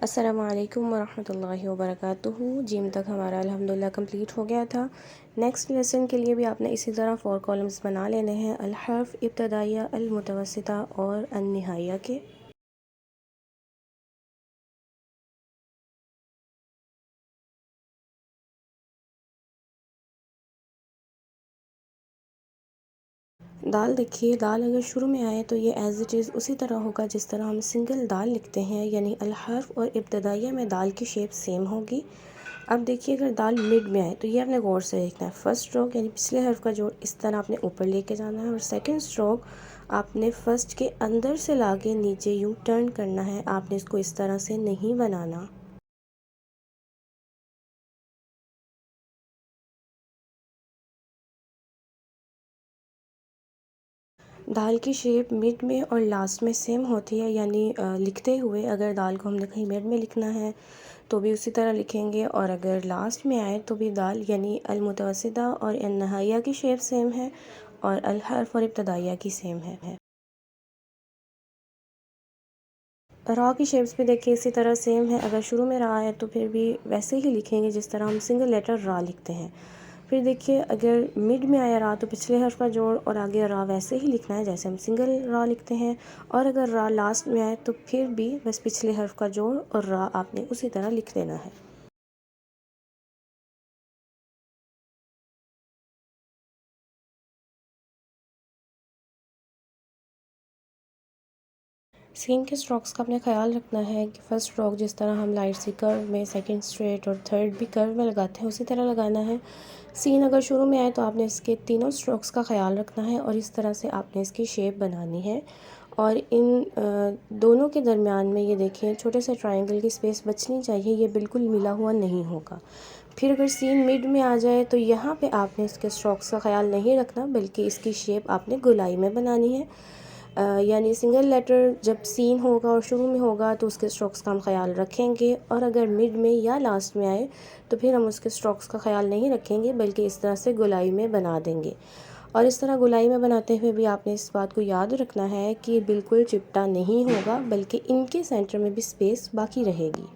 अस्सलामुअलैकुम वरहमतुल्लाहि वबरकातुहू। जिम तक हमारा अल्हम्दुलिल्लाह कंप्लीट हो गया था। नेक्स्ट लेसन के लिए भी आपने इसी तरह 4 कॉलम्स बना लेने हैं, अल हर्फ, इब्तदाइया, अल मुतवस्सिता और अन निहाइया के। दाल देखिए, दाल अगर शुरू में आए तो ये एज़ इट इज़ उसी तरह होगा जिस तरह हम सिंगल दाल लिखते हैं, यानी अल हर्फ और इब्तदाइया में दाल की शेप सेम होगी। अब देखिए, अगर दाल मिड में आए तो ये आपने गौर से देखना है। फर्स्ट स्ट्रोक यानी पिछले हर्फ का जोड़ इस तरह आपने ऊपर लेके जाना है, और सेकंड स्ट्रोक आपने फर्स्ट के अंदर से लाके नीचे यूँ टर्न करना है। आपने इसको इस तरह से नहीं बनाना। दाल की शेप मिड में और लास्ट में सेम होती है, यानी लिखते हुए अगर दाल को हमने कहीं मिड में लिखना है तो भी उसी तरह लिखेंगे, और अगर लास्ट में आए तो भी दाल यानी अल मुतवस्सिता और अन नहाइया की शेप सेम है, और अल हर्फ और इब्तदाइया की सेम है। रा की शेप्स भी देखिए इसी तरह सेम है। अगर शुरू में रा है तो फिर भी वैसे ही लिखेंगे जिस तरह हम सिंगल लेटर रा लिखते हैं। फिर देखिए, अगर मिड में आया रा तो पिछले हर्फ का जोड़ और आगे रा वैसे ही लिखना है जैसे हम सिंगल रा लिखते हैं, और अगर रा लास्ट में आए तो फिर भी बस पिछले हर्फ का जोड़ और रा आपने उसी तरह लिख देना है। सीन के स्ट्रोक्स का अपने ख्याल रखना है कि फ़र्स्ट स्ट्रोक जिस तरह हम लाइट सी कर्व में, सेकंड स्ट्रेट और थर्ड भी कर्व में लगाते हैं उसी तरह लगाना है। सीन अगर शुरू में आए तो आपने इसके तीनों स्ट्रोक्स का ख्याल रखना है और इस तरह से आपने इसकी शेप बनानी है। और इन दोनों के दरमियान में ये देखिए छोटे से ट्रायंगल की स्पेस बचनी चाहिए, ये बिल्कुल मिला हुआ नहीं होगा। फिर अगर सीन मिड में आ जाए तो यहाँ पे आपने इसके स्ट्रोक्स का ख्याल नहीं रखना, बल्कि इसकी शेप आपने गोलाई में बनानी है। यानी सिंगल लेटर जब सीन होगा और शुरू में होगा तो उसके स्ट्रोक्स का हम ख्याल रखेंगे, और अगर मिड में या लास्ट में आए तो फिर हम उसके स्ट्रोक्स का ख्याल नहीं रखेंगे, बल्कि इस तरह से गोलाई में बना देंगे। और इस तरह गोलाई में बनाते हुए भी आपने इस बात को याद रखना है कि बिल्कुल चिपटा नहीं होगा, बल्कि इनके सेंटर में भी स्पेस बाकी रहेगी।